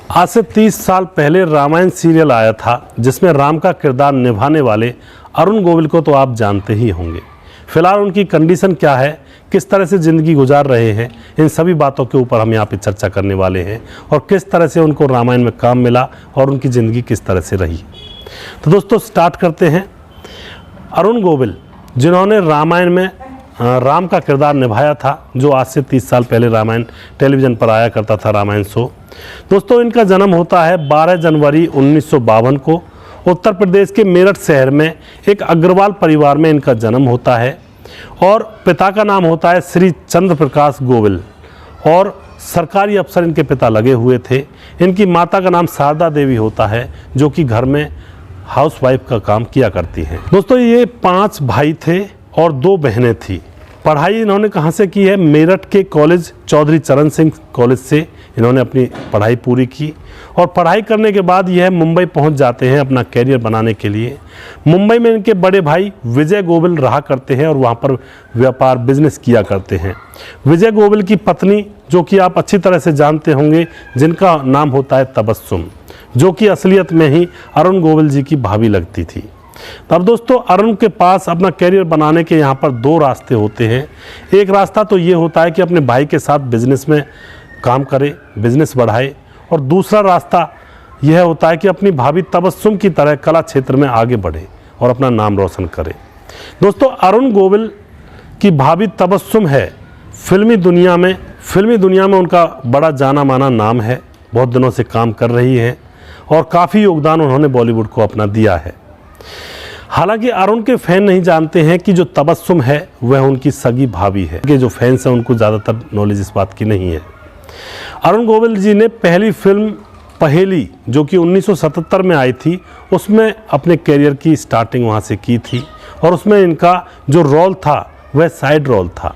आज से 30 साल पहले रामायण सीरियल आया था जिसमें राम का किरदार निभाने वाले अरुण गोविल को तो आप जानते ही होंगे। फिलहाल उनकी कंडीशन क्या है, किस तरह से ज़िंदगी गुजार रहे हैं, इन सभी बातों के ऊपर हम यहाँ पे चर्चा करने वाले हैं और किस तरह से उनको रामायण में काम मिला और उनकी ज़िंदगी किस तरह से रही। तो दोस्तों स्टार्ट करते हैं। अरुण गोविल जिन्होंने रामायण में राम का किरदार निभाया था, जो आज से 30 साल पहले रामायण टेलीविज़न पर आया करता था, रामायण शो। दोस्तों इनका जन्म होता है 12 जनवरी 1952 को उत्तर प्रदेश के मेरठ शहर में एक अग्रवाल परिवार में इनका जन्म होता है और पिता का नाम होता है श्री चंद्र प्रकाश गोविल और सरकारी अफसर इनके पिता लगे हुए थे। इनकी माता का नाम शारदा देवी होता है जो कि घर में हाउसवाइफ का काम किया करती हैं। दोस्तों ये 5 भाई थे और 2 बहनें थी। पढ़ाई इन्होंने कहाँ से की है? मेरठ के कॉलेज चौधरी चरण सिंह कॉलेज से इन्होंने अपनी पढ़ाई पूरी की और पढ़ाई करने के बाद यह मुंबई पहुंच जाते हैं अपना कैरियर बनाने के लिए। मुंबई में इनके बड़े भाई विजय गोविल रहा करते हैं और वहां पर व्यापार बिजनेस किया करते हैं। विजय गोविल की पत्नी, जो कि आप अच्छी तरह से जानते होंगे, जिनका नाम होता है तबस्सुम, जो कि असलियत में ही अरुण गोविल जी की भाभी लगती थी। तब दोस्तों अरुण के पास अपना कैरियर बनाने के यहाँ पर 2 रास्ते होते हैं। एक रास्ता तो ये होता है कि अपने भाई के साथ बिजनेस में काम करे, बिजनेस बढ़ाए, और दूसरा रास्ता यह होता है कि अपनी भाभी तबस्सुम की तरह कला क्षेत्र में आगे बढ़े और अपना नाम रोशन करे। दोस्तों अरुण गोविल की भाभी तबस्सुम है फिल्मी दुनिया में उनका बड़ा जाना माना नाम है। बहुत दिनों से काम कर रही है और काफ़ी योगदान उन्होंने बॉलीवुड को अपना दिया है। हालांकि अरुण के फैन नहीं जानते हैं कि जो तबस्सुम है वह उनकी सगी भाभी है। कि जो फैंस हैं उनको ज़्यादातर नॉलेज इस बात की नहीं है। अरुण गोविल जी ने पहली फिल्म पहेली, जो कि 1977 में आई थी, उसमें अपने कैरियर की स्टार्टिंग वहाँ से की थी और उसमें इनका जो रोल था वह साइड रोल था।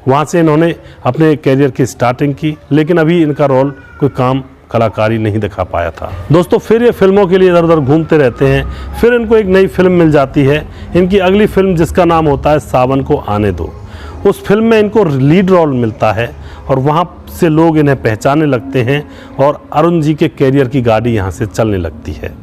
वहाँ से इन्होंने अपने कैरियर की स्टार्टिंग की, लेकिन अभी इनका रोल कोई काम कलाकारी नहीं दिखा पाया था। दोस्तों फिर ये फिल्मों के लिए इधर उधर घूमते रहते हैं। फिर इनको एक नई फिल्म मिल जाती है, इनकी अगली फिल्म जिसका नाम होता है सावन को आने दो। उस फिल्म में इनको लीड रोल मिलता है और वहाँ से लोग इन्हें पहचानने लगते हैं और अरुण जी के कैरियर की गाड़ी यहाँ से चलने लगती है।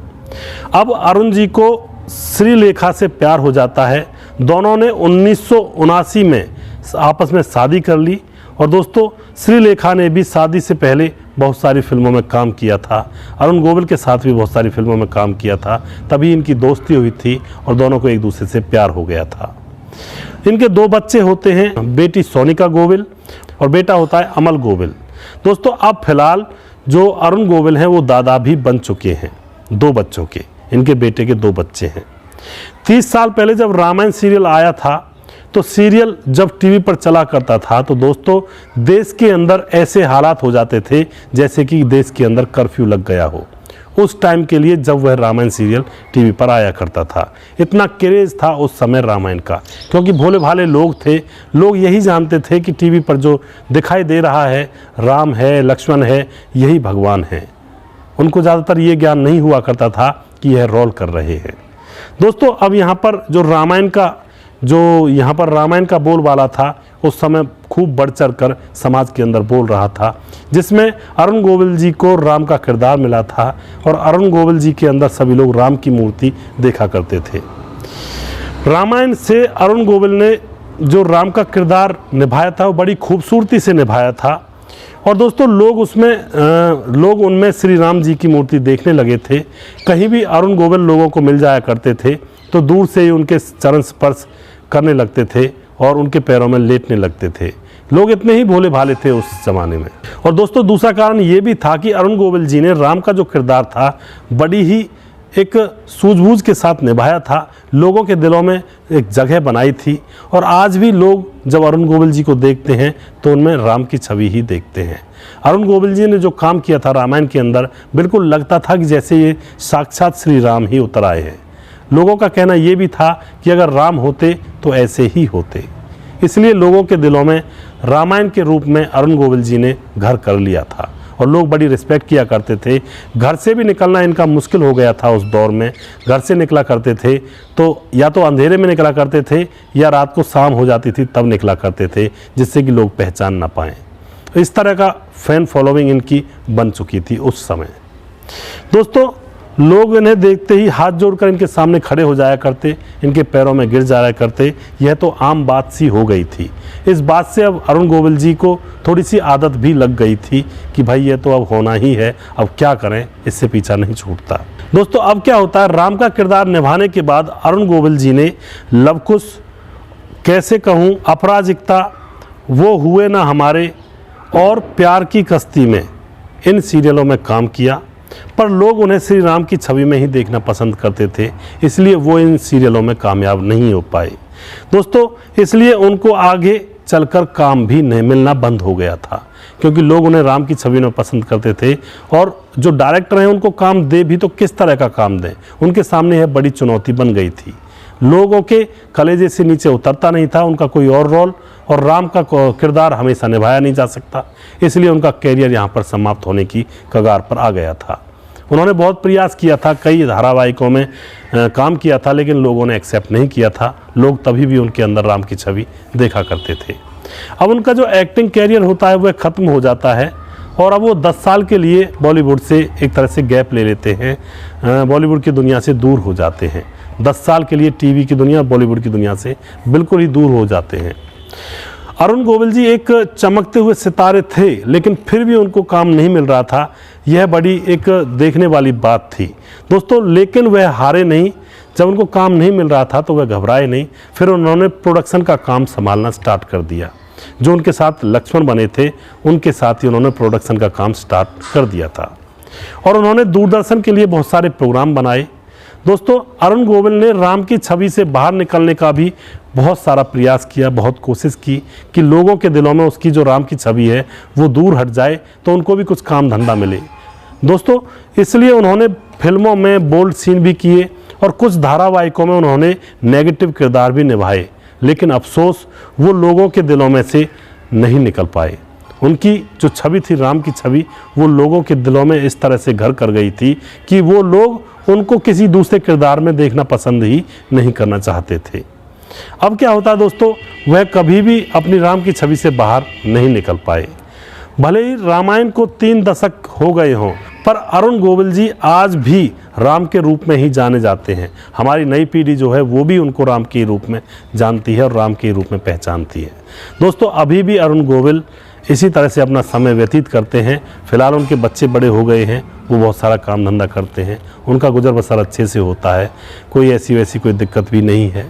अब अरुण जी को श्रीलेखा से प्यार हो जाता है। दोनों ने 1979 में आपस में शादी कर ली और दोस्तों श्रीलेखा ने भी शादी से पहले बहुत सारी फिल्मों में काम किया था। अरुण गोविल के साथ भी बहुत सारी फिल्मों में काम किया था। तभी इनकी दोस्ती हुई थी और दोनों को एक दूसरे से प्यार हो गया था। इनके 2 बच्चे होते हैं, बेटी सोनिका गोविल और बेटा होता है अमल गोविल। दोस्तों अब फिलहाल जो अरुण गोविल हैं वो दादा भी बन चुके हैं 2 बच्चों के। इनके बेटे के 2 बच्चे हैं। 30 साल पहले जब रामायण सीरियल आया था, तो सीरियल जब टीवी पर चला करता था तो दोस्तों देश के अंदर ऐसे हालात हो जाते थे जैसे कि देश के अंदर कर्फ्यू लग गया हो। उस टाइम के लिए जब वह रामायण सीरियल टीवी पर आया करता था, इतना क्रेज़ था उस समय रामायण का, क्योंकि भोले भाले लोग थे। लोग यही जानते थे कि टीवी पर जो दिखाई दे रहा है राम है, लक्ष्मण है, यही भगवान है। उनको ज़्यादातर ये ज्ञान नहीं हुआ करता था कि यह रोल कर रहे हैं। दोस्तों अब यहाँ पर जो रामायण का बोलबाला था उस समय खूब बढ़ चढ़ कर समाज के अंदर बोल रहा था, जिसमें अरुण गोविल जी को राम का किरदार मिला था और अरुण गोविल जी के अंदर सभी लोग राम की मूर्ति देखा करते थे। रामायण से अरुण गोविल ने जो राम का किरदार निभाया था वो बड़ी खूबसूरती से निभाया था और दोस्तों लोग उनमें श्री राम जी की मूर्ति देखने लगे थे। कहीं भी अरुण गोविल लोगों को मिल जाया करते थे तो दूर से ही उनके चरण स्पर्श करने लगते थे और उनके पैरों में लेटने लगते थे। लोग इतने ही भोले भाले थे उस ज़माने में। और दोस्तों दूसरा कारण ये भी था कि अरुण गोविल जी ने राम का जो किरदार था बड़ी ही एक सूझबूझ के साथ निभाया था। लोगों के दिलों में एक जगह बनाई थी और आज भी लोग जब अरुण गोविल जी को देखते हैं तो उनमें राम की छवि ही देखते हैं। अरुण गोविल जी ने जो काम किया था रामायण के अंदर, बिल्कुल लगता था कि जैसे ये साक्षात श्री राम ही उतर आए हैं। लोगों का कहना ये भी था कि अगर राम होते तो ऐसे ही होते। इसलिए लोगों के दिलों में रामायण के रूप में अरुण गोविल जी ने घर कर लिया था और लोग बड़ी रिस्पेक्ट किया करते थे। घर से भी निकलना इनका मुश्किल हो गया था उस दौर में। घर से निकला करते थे तो या तो अंधेरे में निकला करते थे या रात को शाम हो जाती थी तब निकला करते थे, जिससे कि लोग पहचान ना पाएँ। तो इस तरह का फ़ैन फॉलोइंग इनकी बन चुकी थी उस समय। दोस्तों, लोग इन्हें देखते ही हाथ जोड़कर इनके सामने खड़े हो जाया करते, इनके पैरों में गिर जाया करते। यह तो आम बात सी हो गई थी। इस बात से अब अरुण गोविल जी को थोड़ी सी आदत भी लग गई थी कि भाई ये तो अब होना ही है, अब क्या करें, इससे पीछा नहीं छूटता। दोस्तों, अब क्या होता है, राम का किरदार निभाने के बाद अरुण गोविल जी ने लवकुश, कैसे कहूँ, अपराजिकता, वो हुए ना हमारे और प्यार की कश्ती में, इन सीरियलों में काम किया। पर लोग उन्हें श्री राम की छवि में ही देखना पसंद करते थे, इसलिए वो इन सीरियलों में कामयाब नहीं हो पाए। दोस्तों, इसलिए उनको आगे चलकर काम भी नहीं मिलना बंद हो गया था, क्योंकि लोग उन्हें राम की छवि में पसंद करते थे। और जो डायरेक्टर हैं उनको काम दे भी तो किस तरह का काम दें, उनके सामने यह बड़ी चुनौती बन गई थी। लोगों के कलेजे से नीचे उतरता नहीं था उनका कोई और रोल, और राम का किरदार हमेशा निभाया नहीं जा सकता, इसलिए उनका कैरियर यहाँ पर समाप्त होने की कगार पर आ गया था। उन्होंने बहुत प्रयास किया था, कई धारावाहिकों में काम किया था, लेकिन लोगों ने एक्सेप्ट नहीं किया था। लोग तभी भी उनके अंदर राम की छवि देखा करते थे। अब उनका जो एक्टिंग कैरियर होता है वह ख़त्म हो जाता है, और अब वो 10 साल के लिए बॉलीवुड से एक तरह से गैप ले लेते हैं, बॉलीवुड की दुनिया से दूर हो जाते हैं। 10 साल के लिए टीवी की दुनिया, बॉलीवुड की दुनिया से बिल्कुल ही दूर हो जाते हैं। अरुण गोविल जी एक चमकते हुए सितारे थे, लेकिन फिर भी उनको काम नहीं मिल रहा था। यह बड़ी एक देखने वाली बात थी दोस्तों, लेकिन वह हारे नहीं। जब उनको काम नहीं मिल रहा था तो वह घबराए नहीं। फिर उन्होंने प्रोडक्शन का काम संभालना स्टार्ट कर दिया। जो उनके साथ लक्ष्मण बने थे, उनके साथ ही उन्होंने प्रोडक्शन का काम स्टार्ट कर दिया था, और उन्होंने दूरदर्शन के लिए बहुत सारे प्रोग्राम बनाए। दोस्तों, अरुण गोविल ने राम की छवि से बाहर निकलने का भी बहुत सारा प्रयास किया, बहुत कोशिश की कि लोगों के दिलों में उसकी जो राम की छवि है वो दूर हट जाए, तो उनको भी कुछ काम धंधा मिले। दोस्तों, इसलिए उन्होंने फिल्मों में बोल्ड सीन भी किए, और कुछ धारावाहिकों में उन्होंने नेगेटिव किरदार भी निभाए, लेकिन अफसोस वो लोगों के दिलों में से नहीं निकल पाए। उनकी जो छवि थी, राम की छवि, वो लोगों के दिलों में इस तरह से घर कर गई थी कि वो लोग उनको किसी दूसरे किरदार में देखना पसंद ही नहीं करना चाहते थे। अब क्या होता है दोस्तों, वह कभी भी अपनी राम की छवि से बाहर नहीं निकल पाए। भले ही रामायण को 3 दशक हो गए हों, पर अरुण गोविल जी आज भी राम के रूप में ही जाने जाते हैं। हमारी नई पीढ़ी जो है वो भी उनको राम के रूप में जानती है और राम के रूप में पहचानती है। दोस्तों, अभी भी अरुण गोविल इसी तरह से अपना समय व्यतीत करते हैं। फिलहाल उनके बच्चे बड़े हो गए हैं, वो बहुत सारा काम धंधा करते हैं, उनका गुजर बसर अच्छे से होता है, कोई ऐसी वैसी कोई दिक्कत भी नहीं है।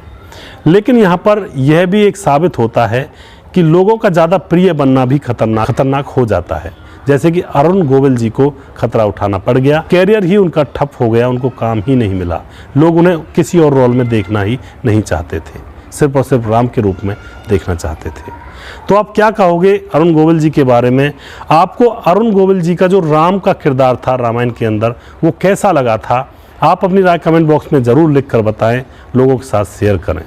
लेकिन यहाँ पर यह भी एक साबित होता है कि लोगों का ज़्यादा प्रिय बनना भी खतरनाक हो जाता है। जैसे कि अरुण गोविल जी को खतरा उठाना पड़ गया, कैरियर ही उनका ठप हो गया, उनको काम ही नहीं मिला। लोग उन्हें किसी और रोल में देखना ही नहीं चाहते थे, सिर्फ और सिर्फ राम के रूप में देखना चाहते थे। तो आप क्या कहोगे अरुण गोविल जी के बारे में? आपको अरुण गोविल जी का जो राम का किरदार था रामायण के अंदर, वो कैसा लगा था? आप अपनी राय कमेंट बॉक्स में ज़रूर लिख कर बताएं, लोगों के साथ शेयर करें।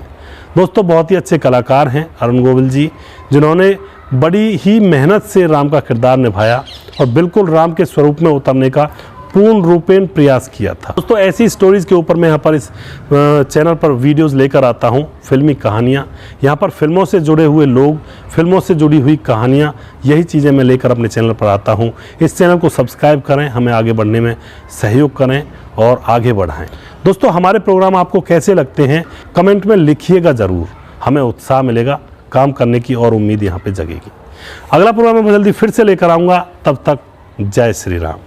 दोस्तों, बहुत ही अच्छे कलाकार हैं अरुण गोविल जी, जिन्होंने बड़ी ही मेहनत से राम का किरदार निभाया और बिल्कुल राम के स्वरूप में उतरने का पूर्ण रूपेण प्रयास किया था। दोस्तों, ऐसी स्टोरीज़ के ऊपर मैं यहाँ पर इस चैनल पर वीडियोस लेकर आता हूँ, फिल्मी कहानियाँ। यहाँ पर फिल्मों से जुड़े हुए लोग, फिल्मों से जुड़ी हुई कहानियाँ, यही चीज़ें मैं लेकर अपने चैनल पर आता हूँ। इस चैनल को सब्सक्राइब करें, हमें आगे बढ़ने में सहयोग करें और आगे बढ़ाएं। दोस्तों, हमारे प्रोग्राम आपको कैसे लगते हैं कमेंट में लिखिएगा ज़रूर, हमें उत्साह मिलेगा, काम करने की और उम्मीद यहाँ पे जगेगी। अगला प्रोग्राम मैं जल्दी फिर से लेकर आऊँगा, तब तक जय श्री राम।